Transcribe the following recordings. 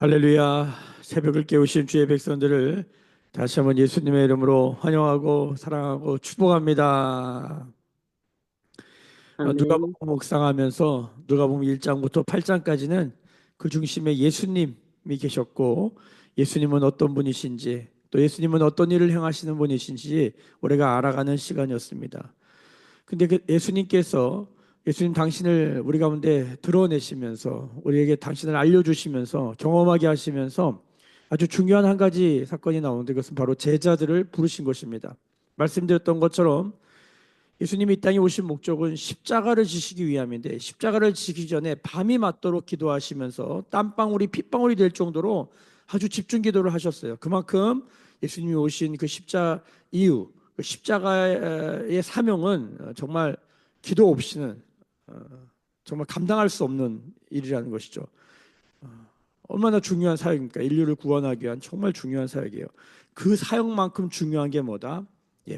할렐루야. 새벽을 깨우신 주의 백성들을 다시 한번 예수님의 이름으로 환영하고 사랑하고 축복합니다. 아멘. 누가복음 묵상하면서 누가복음 1장부터 8장까지는 그 중심에 예수님이 계셨고, 예수님은 어떤 분이신지, 또 예수님은 어떤 일을 행하시는 분이신지 우리가 알아가는 시간이었습니다. 근데 그 예수님 당신을 우리 가운데 드러내시면서 우리에게 당신을 알려주시면서 경험하게 하시면서 아주 중요한 한 가지 사건이 나오는데, 그것은 바로 제자들을 부르신 것입니다. 말씀드렸던 것처럼 예수님이 이 땅에 오신 목적은 십자가를 지시기 위함인데, 십자가를 지기 전에 밤이 맞도록 기도하시면서 땀방울이 핏방울이 될 정도로 아주 집중 기도를 하셨어요. 그만큼 예수님이 오신 그 십자 이후, 그 십자가의 사명은 정말 기도 없이는 어, 정말 감당할 수 없는 일이라는 것이죠. 얼마나 중요한 사역입니까? 인류를 구원하기 위한 정말 중요한 사역이에요. 그 사역만큼 중요한 게 뭐다?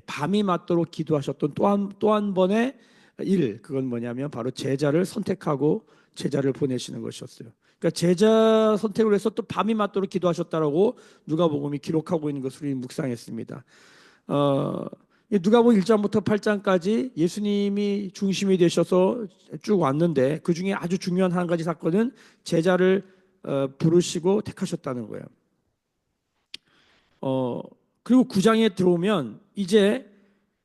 밤이 맞도록 기도하셨던 또 한 번의 일, 그건 뭐냐면 바로 제자를 선택하고 제자를 보내시는 것이었어요. 그러니까 제자 선택을 해서 또 밤이 맞도록 기도하셨다라고 누가복음이 기록하고 있는 것을 우리 묵상했습니다. 누가복음 1장부터 8장까지 예수님이 중심이 되셔서 쭉 왔는데, 그 중에 아주 중요한 한 가지 사건은 제자를 부르시고 택하셨다는 거예요. 그리고 9장에 들어오면 이제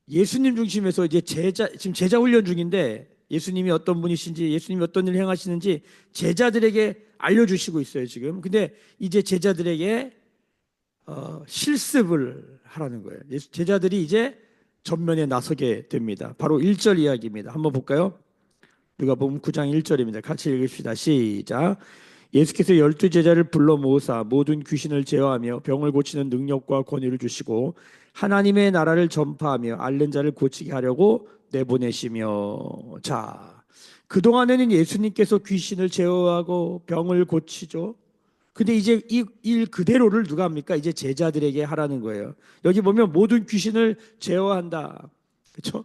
예수님 중심에서 이제 지금 제자 훈련 중인데, 예수님이 어떤 분이신지, 예수님이 어떤 일을 행하시는지 제자들에게 알려주시고 있어요, 지금. 근데 이제 제자들에게 실습을 하라는 거예요. 제자들이 이제 전면에 나서게 됩니다. 바로 1절 이야기입니다. 한번 볼까요? 누가복음 9장 1절입니다. 같이 읽읍시다. 시작. 예수께서 12제자를 불러 모으사 모든 귀신을 제어하며 병을 고치는 능력과 권위를 주시고 하나님의 나라를 전파하며 앓는 자를 고치게 하려고 내보내시며. 자, 그동안에는 예수님께서 귀신을 제어하고 병을 고치죠. 근데 이제 이 일 그대로를 누가 합니까? 이제 제자들에게 하라는 거예요. 여기 보면 모든 귀신을 제어한다. 그렇죠?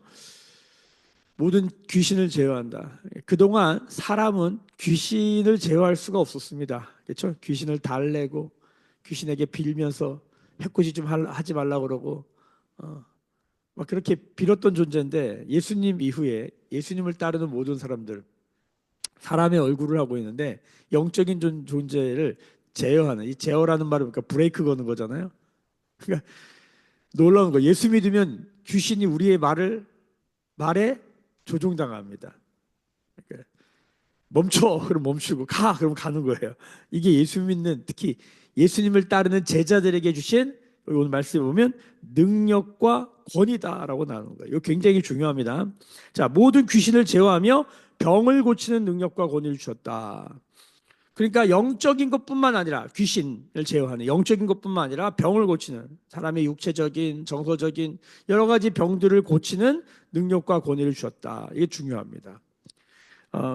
모든 귀신을 제어한다. 그동안 사람은 귀신을 제어할 수가 없었습니다. 그렇죠? 귀신을 달래고 귀신에게 빌면서 해코지 좀 하지 말라고 그러고 막 그렇게 빌었던 존재인데, 예수님 이후에 예수님을 따르는 모든 사람들, 사람의 얼굴을 하고 있는데 영적인 존재를 제어하는, 이 제어라는 말은 그러니까 브레이크 거는 거잖아요. 그러니까 놀라운 거, 예수 믿으면 귀신이 우리의 말에 조종당합니다. 그러니까 멈춰 그럼 멈추고, 가 그럼 가는 거예요. 이게 예수 믿는, 특히 예수님을 따르는 제자들에게 주신, 오늘 말씀에 보면 능력과 권위다라고 나오는 거예요. 이거 굉장히 중요합니다. 자, 모든 귀신을 제어하며 병을 고치는 능력과 권위를 주셨다. 그러니까 영적인 것뿐만 아니라, 귀신을 제어하는 영적인 것뿐만 아니라 병을 고치는, 사람의 육체적인 정서적인 여러 가지 병들을 고치는 능력과 권위를 주셨다. 이게 중요합니다.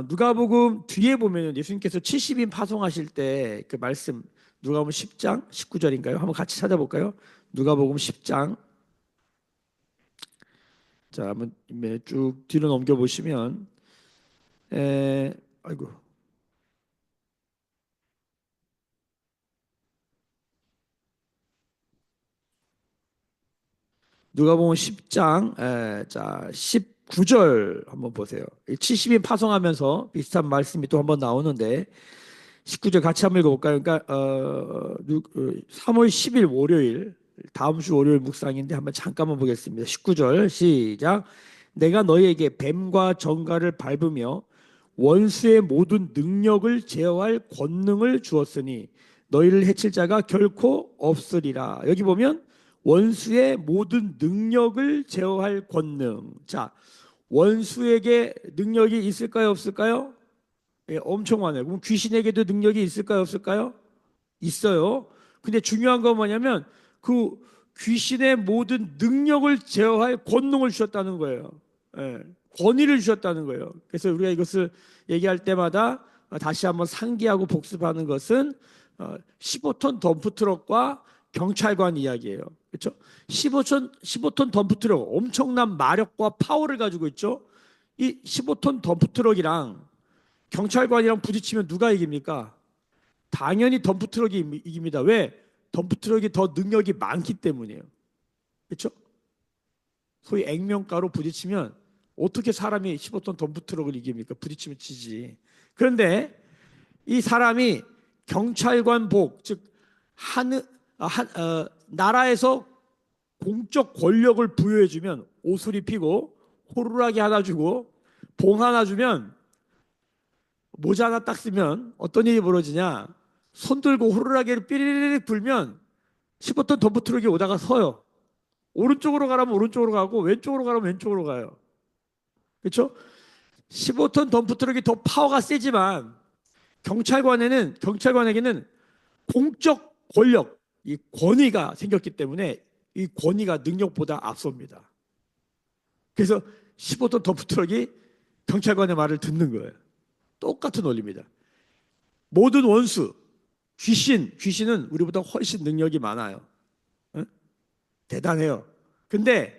누가복음 뒤에 보면 예수님께서 70인 파송하실 때 그 말씀, 누가복음 10장 19절인가요? 한번 같이 찾아볼까요? 누가복음 10장. 자, 한번 쭉 뒤로 넘겨 보시면, 아이고, 누가복음 10장, 자, 19절 한번 보세요. 70인 파송하면서 비슷한 말씀이 또 한번 나오는데, 19절 같이 한번 읽어볼까요? 그러니까 3월 10일 월요일, 다음 주 월요일 묵상인데 한번 잠깐만 보겠습니다. 19절 시작. 내가 너희에게 뱀과 정갈을 밟으며 원수의 모든 능력을 제어할 권능을 주었으니 너희를 해칠 자가 결코 없으리라. 여기 보면 원수의 모든 능력을 제어할 권능. 자, 원수에게 능력이 있을까요, 없을까요? 예, 엄청 많아요. 그럼 귀신에게도 능력이 있을까요, 없을까요? 있어요. 근데 중요한 건 뭐냐면 그 귀신의 모든 능력을 제어할 권능을 주셨다는 거예요. 예, 권위를 주셨다는 거예요. 그래서 우리가 이것을 얘기할 때마다 다시 한번 상기하고 복습하는 것은 15톤 덤프트럭과 경찰관 이야기예요. 그렇죠? 15톤 덤프트럭, 엄청난 마력과 파워를 가지고 있죠. 이 15톤 덤프트럭이랑 경찰관이랑 부딪히면 누가 이깁니까? 당연히 덤프트럭이 이깁니다. 왜? 덤프트럭이 더 능력이 많기 때문이에요. 그렇죠? 소위 액면가로 부딪히면 어떻게 사람이 15톤 덤프트럭을 이깁니까? 부딪히면 지지. 그런데 이 사람이 경찰관복, 즉 나라에서 공적 권력을 부여해주면 옷을 입히고 호루라기 하나 주고 봉 하나 주면 모자 하나 딱 쓰면 어떤 일이 벌어지냐? 손 들고 호루라기를 삐리리릭 불면 15톤 덤프트럭이 오다가 서요. 오른쪽으로 가라면 오른쪽으로 가고 왼쪽으로 가라면 왼쪽으로 가요. 그렇죠? 15톤 덤프트럭이 더 파워가 세지만 경찰관에게는 공적 권력, 이 권위가 생겼기 때문에 이 권위가 능력보다 앞섭니다. 그래서 15톤 덤프트럭이 경찰관의 말을 듣는 거예요. 똑같은 원리입니다. 모든 원수, 귀신은 우리보다 훨씬 능력이 많아요. 응? 대단해요. 근데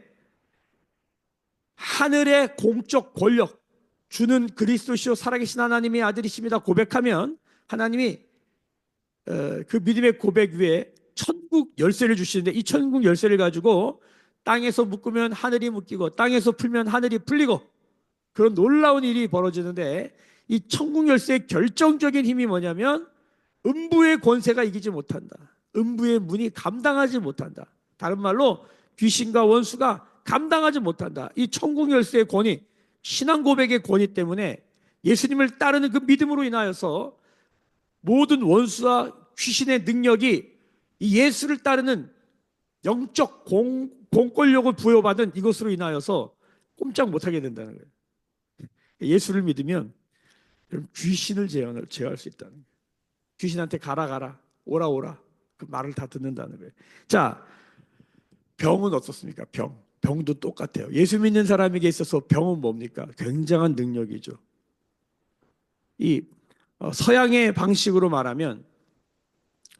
하늘의 공적 권력, 주는 그리스도시요 살아계신 하나님의 아들이십니다 고백하면 하나님이 그 믿음의 고백 위에 천국 열쇠를 주시는데 이 천국 열쇠를 가지고 땅에서 묶으면 하늘이 묶이고 땅에서 풀면 하늘이 풀리고 그런 놀라운 일이 벌어지는데 이 천국 열쇠의 결정적인 힘이 뭐냐면 음부의 권세가 이기지 못한다. 음부의 문이 감당하지 못한다. 다른 말로 귀신과 원수가 감당하지 못한다. 이 천국 열쇠의 권위, 신앙 고백의 권위 때문에 예수님을 따르는 그 믿음으로 인하여서 모든 원수와 귀신의 능력이 이 예수를 따르는 영적 공권력을 부여받은 이것으로 인하여서 꼼짝 못하게 된다는 거예요. 예수를 믿으면 귀신을 제어할 수 있다는 거예요. 귀신한테 가라 오라 그 말을 다 듣는다는 거예요. 자, 병은 어떻습니까? 병도 똑같아요. 예수 믿는 사람에게 있어서 병은 뭡니까? 굉장한 능력이죠. 이 서양의 방식으로 말하면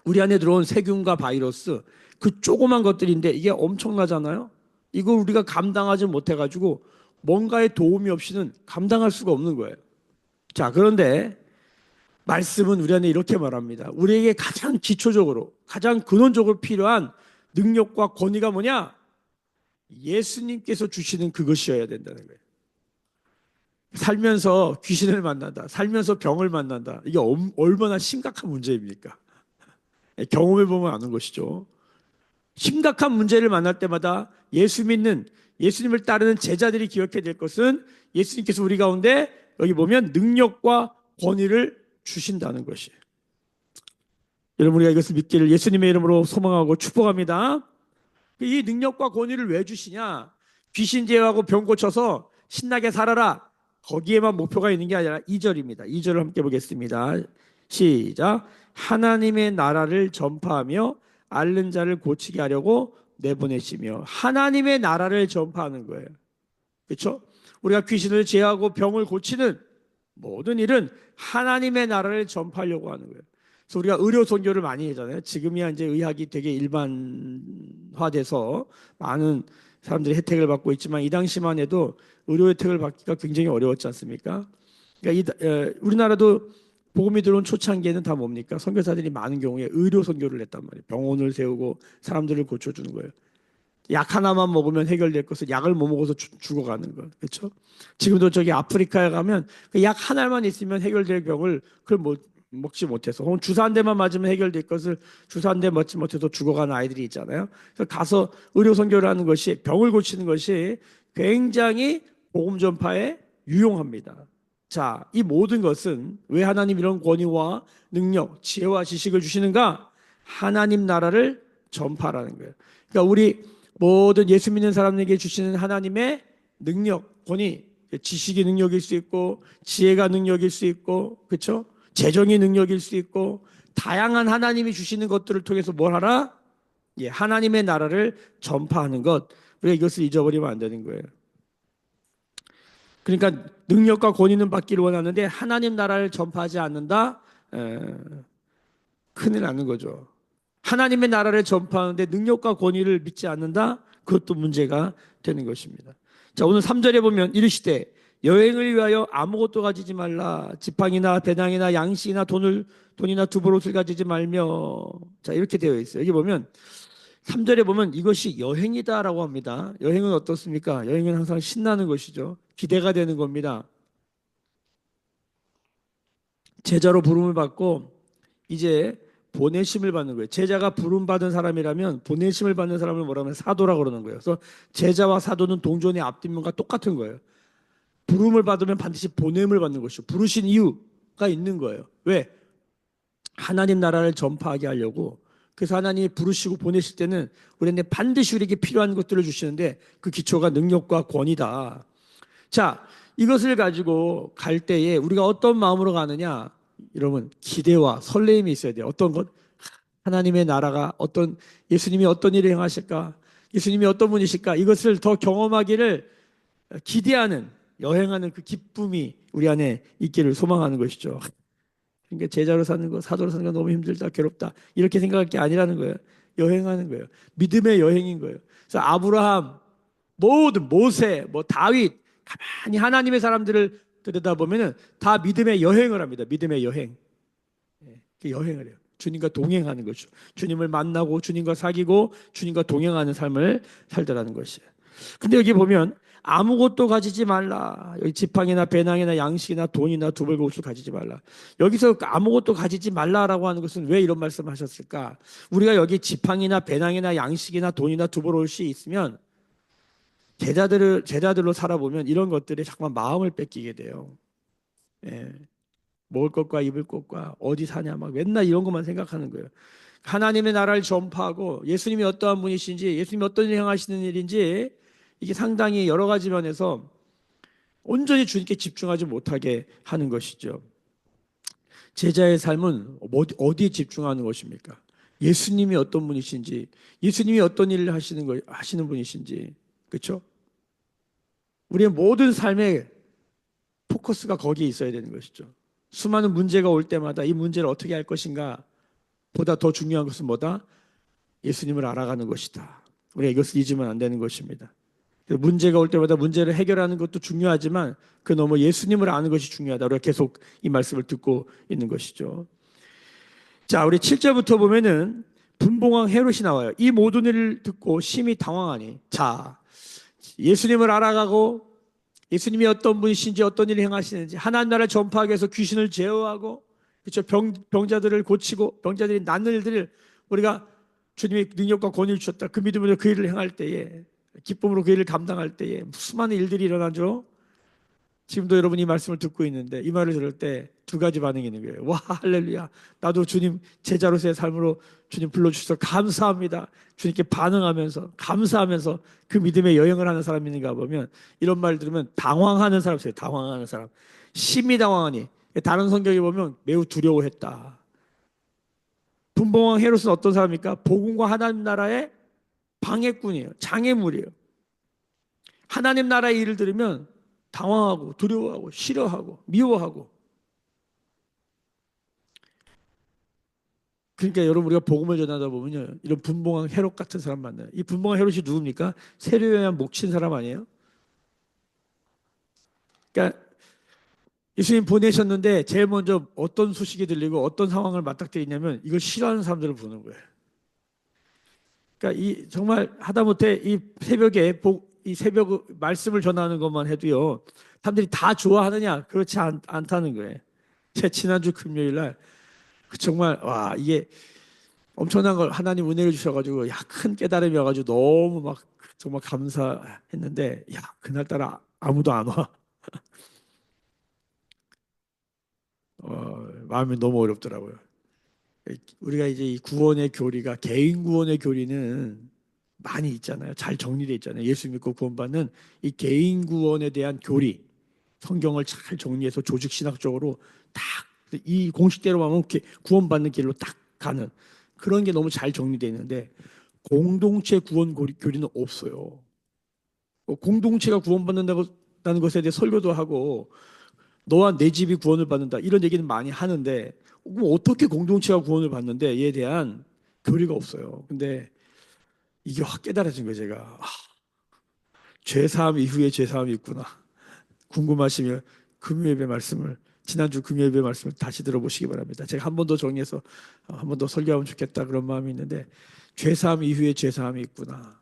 우리 안에 들어온 세균과 바이러스 그 조그만 것들인데 이게 엄청나잖아요. 이걸 우리가 감당하지 못해가지고 뭔가의 도움이 없이는 감당할 수가 없는 거예요. 자, 그런데 말씀은 우리 안에 이렇게 말합니다. 우리에게 가장 기초적으로 가장 근원적으로 필요한 능력과 권위가 뭐냐? 예수님께서 주시는 그것이어야 된다는 거예요. 살면서 귀신을 만난다. 살면서 병을 만난다. 이게 얼마나 심각한 문제입니까? 경험해 보면 아는 것이죠. 심각한 문제를 만날 때마다 예수님을 따르는 제자들이 기억해야 될 것은 예수님께서 우리 가운데 여기 보면 능력과 권위를 주신다는 것이에요. 여러분 우리가 이것을 믿기를 예수님의 이름으로 소망하고 축복합니다. 이 능력과 권위를 왜 주시냐? 귀신 제어하고 병 고쳐서 신나게 살아라. 거기에만 목표가 있는 게 아니라 2절입니다. 2절을 함께 보겠습니다. 시작. 하나님의 나라를 전파하며 앓는 자를 고치게 하려고 내보내시며 하나님의 나라를 전파하는 거예요. 그렇죠? 우리가 귀신을 제어하고 병을 고치는 모든 일은 하나님의 나라를 전파하려고 하는 거예요. 그래서 우리가 의료 선교를 많이 하잖아요. 지금이야 이제 의학이 되게 일반화돼서 많은 사람들이 혜택을 받고 있지만 이 당시만 해도 의료 혜택을 받기가 굉장히 어려웠지 않습니까? 그러니까 우리나라도 복음이 들어온 초창기에는 다 뭡니까? 선교사들이 많은 경우에 의료 선교를 했단 말이에요. 병원을 세우고 사람들을 고쳐주는 거예요. 약 하나만 먹으면 해결될 것을 약을 못 먹어서 죽어가는 거, 그렇죠? 지금도 저기 아프리카에 가면 그 약 하나만 있으면 해결될 병을 그걸 먹지 못해서 혹은 주사 한 대만 맞으면 해결될 것을 주사 한 대 맞지 못해서 죽어가는 아이들이 있잖아요. 그래서 가서 의료 선교를 하는 것이 병을 고치는 것이 굉장히 복음 전파에 유용합니다. 자, 이 모든 것은 왜 하나님 이런 권위와 능력, 지혜와 지식을 주시는가? 하나님 나라를 전파하라는 거예요. 그러니까 우리 모든 예수 믿는 사람에게 주시는 하나님의 능력, 권위, 지식이 능력일 수 있고 지혜가 능력일 수 있고 그렇죠? 재정이 능력일 수 있고 다양한 하나님이 주시는 것들을 통해서 뭘 하라? 예, 하나님의 나라를 전파하는 것. 우리가 이것을 잊어버리면 안 되는 거예요. 그러니까 능력과 권위는 받기를 원하는데 하나님 나라를 전파하지 않는다? 큰일 나는 거죠. 하나님의 나라를 전파하는데 능력과 권위를 믿지 않는다? 그것도 문제가 되는 것입니다. 자, 오늘 3절에 보면 이르시되 여행을 위하여 아무것도 가지지 말라. 지팡이나 배낭이나 양식이나 돈이나 두보롯을 가지지 말며. 자, 이렇게 되어 있어요. 여기 보면 3절에 보면 이것이 여행이다라고 합니다. 여행은 어떻습니까? 여행은 항상 신나는 것이죠. 기대가 되는 겁니다. 제자로 부름을 받고 이제 보내심을 받는 거예요. 제자가 부름 받은 사람이라면 보내심을 받는 사람을 뭐라 하면 사도라고 그러는 거예요. 그래서 제자와 사도는 동전의 앞뒷면과 똑같은 거예요. 부름을 받으면 반드시 보냄을 받는 것이죠. 부르신 이유가 있는 거예요. 왜? 하나님 나라를 전파하게 하려고. 그래서 하나님이 부르시고 보내실 때는 우리한테 반드시 우리에게 필요한 것들을 주시는데 그 기초가 능력과 권위다. 자, 이것을 가지고 갈 때에 우리가 어떤 마음으로 가느냐? 여러분, 기대와 설레임이 있어야 돼요. 어떤 것? 하나님의 나라가 예수님이 어떤 일을 행하실까? 예수님이 어떤 분이실까? 이것을 더 경험하기를 기대하는, 여행하는 그 기쁨이 우리 안에 있기를 소망하는 것이죠. 그러니까 제자로 사는 거, 사도로 사는 거 너무 힘들다, 괴롭다. 이렇게 생각할 게 아니라는 거예요. 여행하는 거예요. 믿음의 여행인 거예요. 그래서 아브라함, 모든 모세, 뭐 다윗, 가만히 하나님의 사람들을 들여다보면은 다 믿음의 여행을 합니다. 믿음의 여행. 여행을 해요. 주님과 동행하는 거죠. 주님을 만나고 주님과 사귀고 주님과 동행하는 삶을 살더라는 것이에요. 근데 여기 보면 아무것도 가지지 말라. 여기 지팡이나 배낭이나 양식이나 돈이나 두벌것을 가지지 말라. 여기서 아무것도 가지지 말라라고 하는 것은 왜 이런 말씀을 하셨을까? 우리가 여기 지팡이나 배낭이나 양식이나 돈이나 두벌것이 있으면 제자들로 살아보면 이런 것들이 자꾸만 마음을 뺏기게 돼요. 예. 먹을 것과 입을 것과 어디 사냐 막 맨날 이런 것만 생각하는 거예요. 하나님의 나라를 전파하고 예수님이 어떠한 분이신지 예수님이 어떤 일을 행하시는 일인지 이게 상당히 여러 가지 면에서 온전히 주님께 집중하지 못하게 하는 것이죠. 제자의 삶은 어디에 집중하는 것입니까? 예수님이 어떤 분이신지 예수님이 어떤 일을 하시는 분이신지 그렇죠? 우리의 모든 삶의 포커스가 거기에 있어야 되는 것이죠. 수많은 문제가 올 때마다 이 문제를 어떻게 할 것인가 보다 더 중요한 것은 뭐다? 예수님을 알아가는 것이다. 우리가 이것을 잊으면 안 되는 것입니다. 문제가 올 때마다 문제를 해결하는 것도 중요하지만 그 너머 예수님을 아는 것이 중요하다. 우리가 계속 이 말씀을 듣고 있는 것이죠. 자, 우리 7절부터 보면은 분봉왕 헤롯이 나와요. 이 모든 일을 듣고 심히 당황하니 자, 예수님을 알아가고 예수님이 어떤 분이신지 어떤 일을 행하시는지 하나님 나라를 전파하기 위해서 귀신을 제어하고 그렇죠? 병자들을 고치고 병자들이 낫는 일들을 우리가 주님의 능력과 권위를 주셨다. 그 믿음으로 그 일을 행할 때에 기쁨으로 그 일을 감당할 때에 수많은 일들이 일어나죠. 지금도 여러분이 이 말씀을 듣고 있는데 이 말을 들을 때 두 가지 반응이 있는 거예요. 와 할렐루야. 나도 주님 제자로서의 삶으로 주님 불러주셔서 감사합니다. 주님께 반응하면서 감사하면서 그 믿음의 여행을 하는 사람이 있는가 보면 이런 말 들으면 당황하는 사람 있어요. 당황하는 사람. 심히 당황하니 다른 성경에 보면 매우 두려워했다. 분봉왕 헤롯은 어떤 사람입니까? 복음과 하나님 나라의 방해꾼이에요. 장애물이에요. 하나님 나라의 일을 들으면 당황하고 두려워하고 싫어하고 미워하고 그러니까 여러분 우리가 복음을 전하다 보면요 이런 분봉왕 헤롯 같은 사람 만나요. 이 분봉왕 헤롯이 누굽니까? 세례요한 목친 사람 아니에요? 그러니까 예수님 보내셨는데 제일 먼저 어떤 소식이 들리고 어떤 상황을 맞닥뜨리냐면 이걸 싫어하는 사람들을 보는 거예요. 그러니까 이 정말 하다못해 이 새벽 말씀을 전하는 것만 해도요 사람들이 다 좋아하느냐 그렇지 않다는 거예요. 제 지난주 금요일 날 정말 와 이게 엄청난 걸 하나님 은혜를 주셔가지고 큰 깨달음이 와가지고 너무 막 정말 감사했는데 그날따라 아무도 안 와. 마음이 너무 어렵더라고요. 우리가 이제 이 구원의 교리가 개인 구원의 교리는 많이 있잖아요. 잘 정리되어 있잖아요. 예수 믿고 구원받는 이 개인 구원에 대한 교리, 성경을 잘 정리해서 조직 신학적으로 딱 이 공식대로 하면 구원받는 길로 딱 가는 그런 게 너무 잘 정리되어 있는데 공동체 구원 교리는 없어요. 공동체가 구원받는다는 것에 대해 설교도 하고 너와 내 집이 구원을 받는다 이런 얘기는 많이 하는데 어떻게 공동체가 구원을 받는데 이에 대한 교리가 없어요. 근데 이게 확 깨달아진 거예요. 제가 죄사함 이후에 죄사함이 있구나. 궁금하시면 금요예배 말씀을 지난주 금요예배 말씀을 다시 들어보시기 바랍니다. 제가 한 번 더 정리해서 한 번 더 설교하면 좋겠다 그런 마음이 있는데 죄사함 이후에 죄사함이 있구나.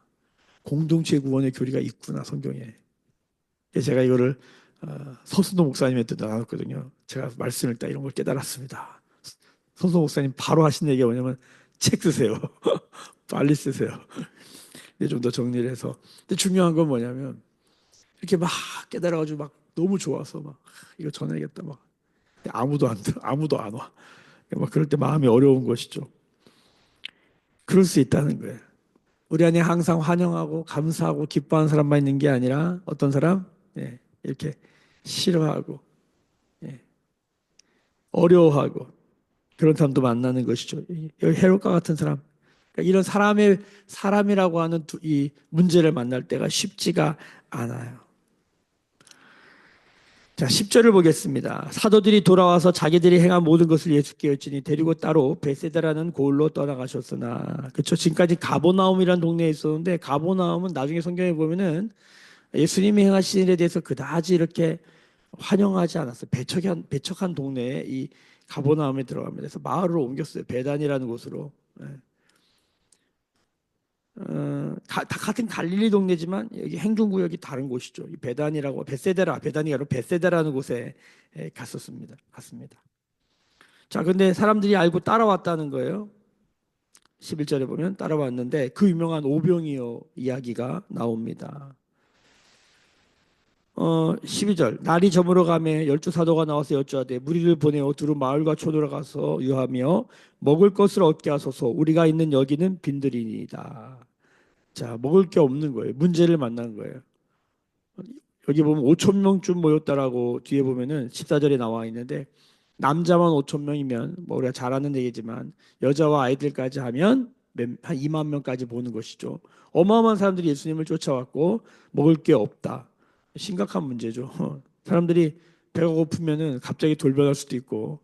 공동체 구원의 교리가 있구나 성경에. 제가 이거를 서순도 목사님한테 나눴거든요. 제가 말씀을 딱 이런 걸 깨달았습니다. 서순도 목사님 바로 하신 얘기가 뭐냐면 책 쓰세요. 빨리 쓰세요. 좀 더 정리를 해서. 근데 중요한 건 뭐냐면 이렇게 막 깨달아가지고 막 너무 좋아서 막 이거 전해야겠다 막. 근데 아무도 안 들어, 아무도 안 와. 막 그럴 때 마음이 어려운 것이죠. 그럴 수 있다는 거예요. 우리 안에 항상 환영하고 감사하고 기뻐하는 사람만 있는 게 아니라 어떤 사람? 예, 이렇게 싫어하고 예, 어려워하고 그런 사람도 만나는 것이죠. 여기 헤롯과 같은 사람. 그러니까 이런 사람이라고 하는 이 문제를 만날 때가 쉽지가 않아요. 자, 10절을 보겠습니다. 사도들이 돌아와서 자기들이 행한 모든 것을 예수께 여쭈니 데리고 따로 베세다라는 고을로 떠나가셨으나. 그렇죠. 지금까지 가버나움이라는 동네에 있었는데 가버나움은 나중에 성경에 보면은 예수님이 행하신 일에 대해서 그다지 이렇게 환영하지 않았어요. 배척한 동네에 이 가버나움에 들어갑니다. 그래서 마을을 옮겼어요. 베단이라는 곳으로. 예. 다 같은 갈릴리 동네지만 여기 행정구역이 다른 곳이죠. 이 베단이라고 베단이가 아니라 베세다라는 곳에 갔습니다. 자, 근데 사람들이 알고 따라왔다는 거예요. 11절에 보면 따라왔는데 그 유명한 오병이어 이야기가 나옵니다. 12절 날이 저물어 가매 열두 사도가 나와서 여쭈하되 무리를 보내어 두루 마을과 촌으로 가서 유하며 먹을 것을 얻게 하소서 우리가 있는 여기는 빈들이니이다. 자, 먹을 게 없는 거예요. 문제를 만난 거예요. 여기 보면 5천 명쯤 모였다라고 뒤에 보면은 14절에 나와 있는데 남자만 5천 명이면 뭐 우리가 잘 아는 얘기지만 여자와 아이들까지 하면 한 2만 명까지 보는 것이죠. 어마어마한 사람들이 예수님을 쫓아왔고 먹을 게 없다. 심각한 문제죠. 사람들이 배가 고프면은 갑자기 돌변할 수도 있고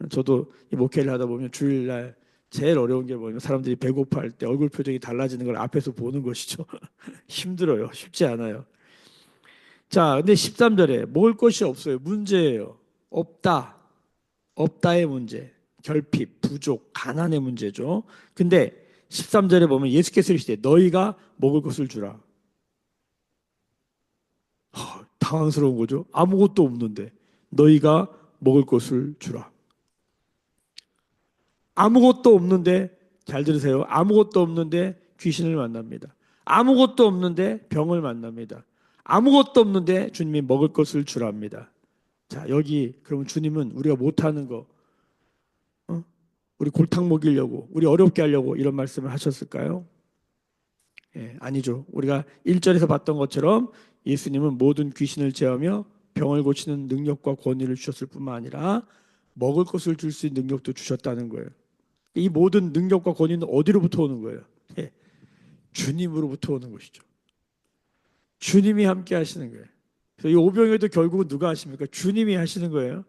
저도 이 목회를 하다 보면 주일날 제일 어려운 게 뭐냐면 사람들이 배고파할 때 얼굴 표정이 달라지는 걸 앞에서 보는 것이죠. 힘들어요. 쉽지 않아요. 자, 근데 13절에 먹을 것이 없어요. 문제예요. 없다. 없다의 문제. 결핍, 부족, 가난의 문제죠. 근데 13절에 보면 예수께서 이르시되 너희가 먹을 것을 주라. 당황스러운 거죠. 아무것도 없는데 너희가 먹을 것을 주라. 아무것도 없는데 잘 들으세요. 아무것도 없는데 귀신을 만납니다. 아무것도 없는데 병을 만납니다. 아무것도 없는데 주님이 먹을 것을 주랍니다. 자, 여기 그러면 주님은 우리가 못하는 거, 우리 골탕 먹이려고, 우리 어렵게 하려고 이런 말씀을 하셨을까요? 예, 아니죠. 우리가 1절에서 봤던 것처럼 예수님은 모든 귀신을 제하며 병을 고치는 능력과 권위를 주셨을 뿐만 아니라 먹을 것을 줄 수 있는 능력도 주셨다는 거예요. 이 모든 능력과 권위는 어디로부터 오는 거예요? 예, 주님으로부터 오는 것이죠. 주님이 함께 하시는 거예요. 그래서 이 오병이어도 결국은 누가 하십니까? 주님이 하시는 거예요.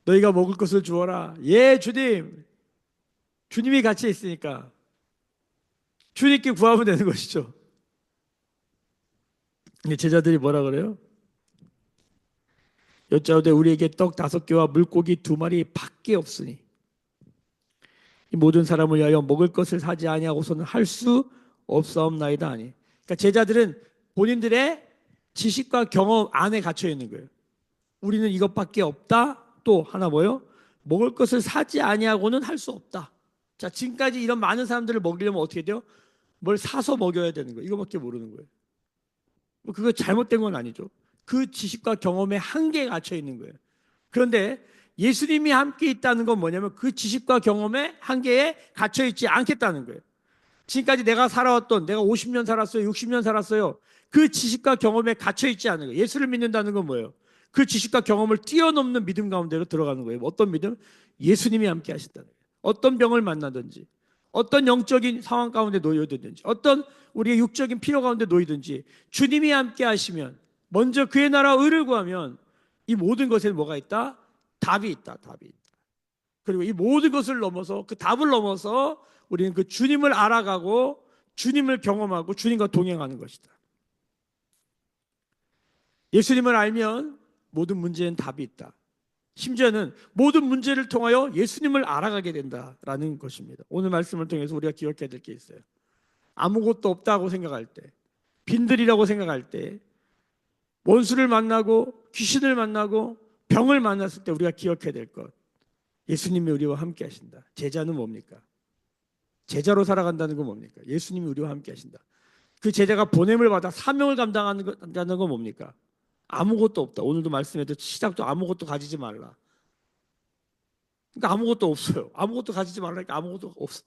너희가 먹을 것을 주어라. 예, 주님. 주님이 같이 있으니까 주님께 구하면 되는 것이죠. 제자들이 뭐라 그래요? 여짜오되 우리에게 떡 5개와 물고기 2마리 밖에 없으니 이 모든 사람을 위하여 먹을 것을 사지 아니하고서는 할 수 없사옵나이다 하니. 그러니까 제자들은 본인들의 지식과 경험 안에 갇혀 있는 거예요. 우리는 이것밖에 없다. 또 하나 뭐요? 먹을 것을 사지 아니하고는 할 수 없다. 자, 지금까지 이런 많은 사람들을 먹이려면 어떻게 돼요? 뭘 사서 먹여야 되는 거예요. 이거밖에 모르는 거예요. 뭐 그거 잘못된 건 아니죠. 그 지식과 경험에 한계에 갇혀 있는 거예요. 그런데 예수님이 함께 있다는 건 뭐냐면 그 지식과 경험의 한계에 갇혀 있지 않겠다는 거예요. 지금까지 내가 살아왔던 내가 50년 살았어요. 60년 살았어요. 그 지식과 경험에 갇혀 있지 않은 거예요. 예수를 믿는다는 건 뭐예요? 그 지식과 경험을 뛰어넘는 믿음 가운데로 들어가는 거예요. 어떤 믿음? 예수님이 함께 하신다는 거예요. 어떤 병을 만나든지 어떤 영적인 상황 가운데 놓여든지 어떤 우리의 육적인 필요 가운데 놓이든지 주님이 함께 하시면 먼저 그의 나라 의를 구하면 이 모든 것에 뭐가 있다? 답이 있다. 답이 있다. 그리고 이 모든 것을 넘어서 그 답을 넘어서 우리는 그 주님을 알아가고 주님을 경험하고 주님과 동행하는 것이다. 예수님을 알면 모든 문제엔 답이 있다. 심지어는 모든 문제를 통하여 예수님을 알아가게 된다라는 것입니다. 오늘 말씀을 통해서 우리가 기억해야 될 게 있어요. 아무것도 없다고 생각할 때, 빈들이라고 생각할 때, 원수를 만나고 귀신을 만나고 병을 만났을 때 우리가 기억해야 될 것. 예수님이 우리와 함께 하신다. 제자는 뭡니까? 제자로 살아간다는 건 뭡니까? 예수님이 우리와 함께 하신다. 그 제자가 보냄을 받아 사명을 감당한다는 건 뭡니까? 아무것도 없다. 오늘도 말씀해도 시작도 아무것도 가지지 말라. 그러니까 아무것도 없어요. 아무것도 가지지 말라니까 아무것도 없어.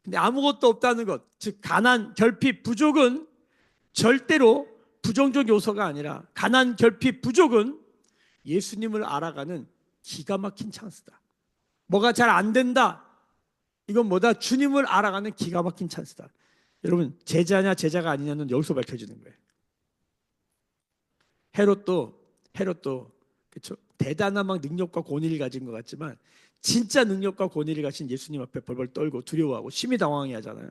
근데 아무것도 없다는 것, 즉 가난, 결핍, 부족은 절대로 부정적 요소가 아니라 가난, 결핍, 부족은 예수님을 알아가는 기가 막힌 찬스다. 뭐가 잘 안 된다. 이건 뭐다? 주님을 알아가는 기가 막힌 찬스다. 여러분, 제자냐 제자가 아니냐는 여기서 밝혀지는 거예요. 헤롯도 그렇죠? 대단한 막 능력과 권위를 가진 것 같지만 진짜 능력과 권위를 가진 예수님 앞에 벌벌 떨고 두려워하고 심히 당황해 하잖아요.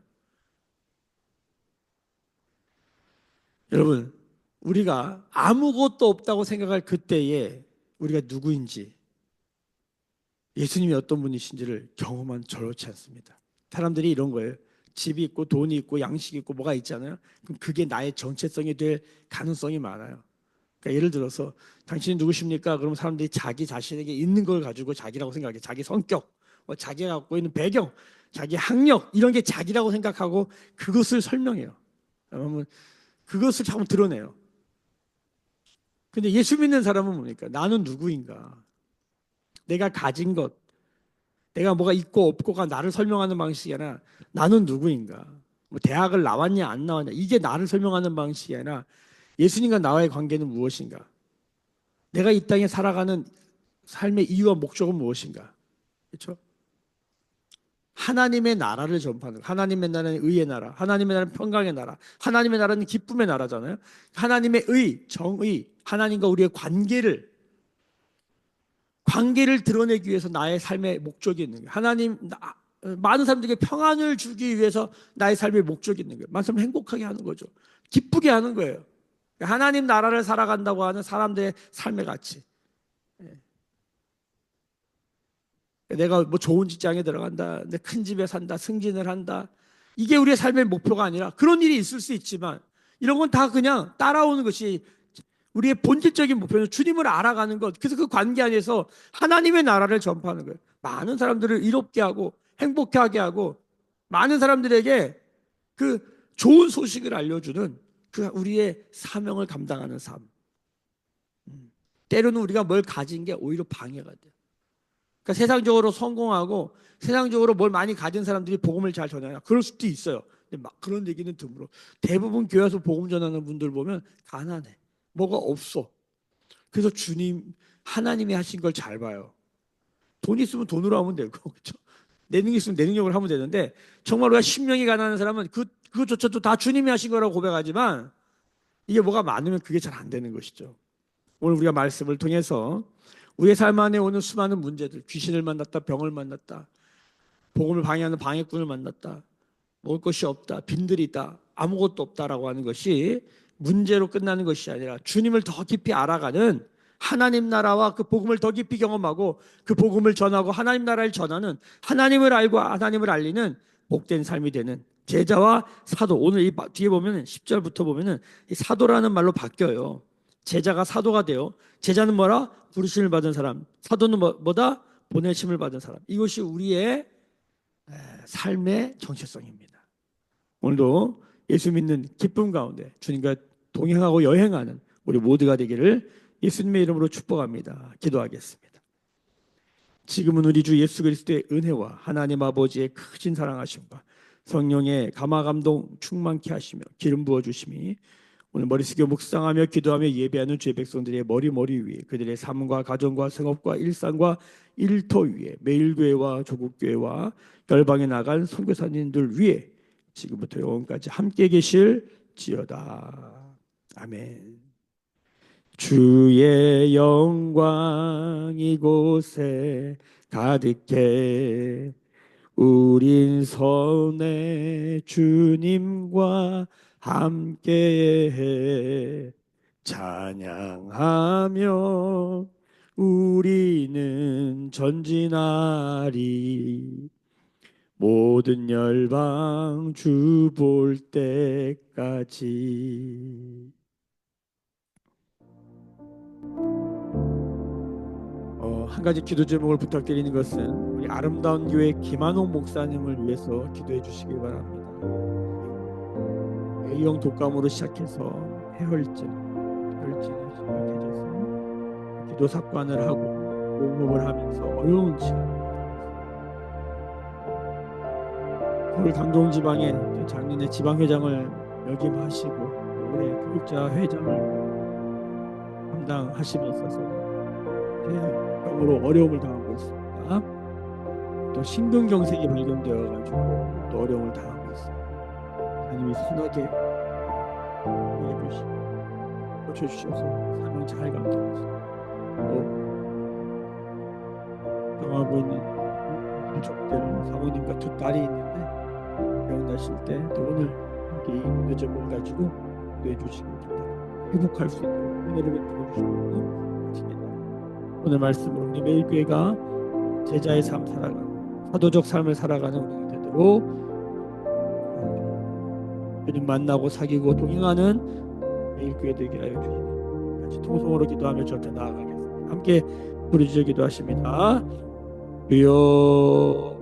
여러분, 우리가 아무것도 없다고 생각할 그때에 우리가 누구인지 예수님이 어떤 분이신지를 경험한 저렇지 않습니다. 사람들이 이런 거예요. 집이 있고 돈이 있고 양식이 있고 뭐가 있잖아요. 그럼 그게 나의 정체성이 될 가능성이 많아요. 그러니까 예를 들어서 당신이 누구십니까? 그러면 사람들이 자기 자신에게 있는 걸 가지고 자기라고 생각해. 자기 성격, 자기가 갖고 있는 배경, 자기 학력 이런 게 자기라고 생각하고 그것을 설명해요. 그러면 그것을 자꾸 드러내요. 근데 예수 믿는 사람은 뭡니까? 나는 누구인가? 내가 가진 것, 내가 뭐가 있고 없고가 나를 설명하는 방식이 아니라 나는 누구인가? 뭐 대학을 나왔냐 안 나왔냐 이게 나를 설명하는 방식이 아니라 예수님과 나와의 관계는 무엇인가? 내가 이 땅에 살아가는 삶의 이유와 목적은 무엇인가? 그렇죠? 하나님의 나라를 전파하는 하나님의 나라는 의의 나라, 하나님의 나라는 평강의 나라, 하나님의 나라는 기쁨의 나라잖아요. 하나님의 의, 정의, 하나님과 우리의 관계를 드러내기 위해서 나의 삶의 목적이 있는 거예요. 많은 사람들에게 평안을 주기 위해서 나의 삶의 목적이 있는 거예요. 많은 사람을 행복하게 하는 거죠. 기쁘게 하는 거예요. 하나님 나라를 살아간다고 하는 사람들의 삶의 가치. 내가 뭐 좋은 직장에 들어간다, 내 큰 집에 산다, 승진을 한다. 이게 우리의 삶의 목표가 아니라 그런 일이 있을 수 있지만 이런 건 다 그냥 따라오는 것이 우리의 본질적인 목표는 주님을 알아가는 것. 그래서 그 관계 안에서 하나님의 나라를 전파하는 거예요. 많은 사람들을 이롭게 하고 행복하게 하고 많은 사람들에게 그 좋은 소식을 알려주는 그 우리의 사명을 감당하는 삶. 때로는 우리가 뭘 가진 게 오히려 방해가 돼요. 그러니까 세상적으로 성공하고 세상적으로 뭘 많이 가진 사람들이 복음을 잘 전하냐? 그럴 수도 있어요. 근데 막 그런 얘기는 드물어. 대부분 교회에서 복음 전하는 분들 보면 가난해. 뭐가 없어. 그래서 주님, 하나님이 하신 걸 잘 봐요. 돈 있으면 돈으로 하면 되고, 그렇죠? 내 능력 있으면 내 능력을 하면 되는데 정말 우리가 심령이 가난한 사람은 그것조차도 다 주님이 하신 거라고 고백하지만 이게 뭐가 많으면 그게 잘 안 되는 것이죠. 오늘 우리가 말씀을 통해서 우리의 삶 안에 오는 수많은 문제들, 귀신을 만났다, 병을 만났다, 복음을 방해하는 방해꾼을 만났다, 먹을 것이 없다, 빈들이 있다, 아무것도 없다라고 하는 것이 문제로 끝나는 것이 아니라 주님을 더 깊이 알아가는 하나님 나라와 그 복음을 더 깊이 경험하고 그 복음을 전하고 하나님 나라를 전하는 하나님을 알고 하나님을 알리는 복된 삶이 되는 제자와 사도. 오늘 이 뒤에 보면 10절부터 보면은 이 사도라는 말로 바뀌어요. 제자가 사도가 돼요. 제자는 뭐라? 부르심을 받은 사람. 사도는 뭐다? 보내심을 받은 사람. 이것이 우리의 삶의 정체성입니다. 오늘도 예수 믿는 기쁨 가운데 주님과 동행하고 여행하는 우리 모두가 되기를 예수님의 이름으로 축복합니다. 기도하겠습니다. 지금은 우리 주 예수 그리스도의 은혜와 하나님 아버지의 크신 사랑하심과 성령의 감화감동 충만케 하시며 기름 부어주심이 오늘 머리 숙여 묵상하며 기도하며 예배하는 주의 백성들의 머리 위에 그들의 삶과 가정과 생업과 일상과 일터 위에 매일교회와 조국교회와 열방에 나간 선교사님들 위에 지금부터 영원까지 함께 계실지어다. 아멘. 주의 영광 이곳에 가득해 우린 선의 주님과 함께해 찬양하며 우리는 전진하리. 모든 열방 주 볼 때까지. 한 가지 기도 제목을 부탁드리는 것은 우리 아름다운 교회 김한옥 목사님을 위해서 기도해 주시기 바랍니다. A형 독감으로 시작해서 폐혈증에 시작해져서 기도 삽관을 하고 공급을 하면서 어려운 시간. 서울 강동지방에 작년에 지방회장을 역임하시고 올해 교육자 회장을 담당하시면서 병으로 어려움을 당하고 있습니다. 또 심근경색이 발견되어 가지고 또 어려움을 당하고 있어요. 하나님이 순하게 해주시고 고쳐주셔서 사명 잘 감당하시고 또 병하고 있는 가족들 사모님과 두 딸이 있는데 병나실 때 또 오늘 함께 이 기도 제목을 가지고 기도해 주시기 바랍니다. 회복할 수 있도록 은혜를 베풀어 주시고 오늘 말씀으로 우리 매일교회가 제자의 삶 살아가고 사도적 삶을 살아가는 우리가 되도록 주님 만나고 사귀고 동행하는 매일교회 되게 하여 주시고 같이 통성으로 기도하며 저렇게 나아가겠습니다. 함께 부르짖어 기도하십니다. 주여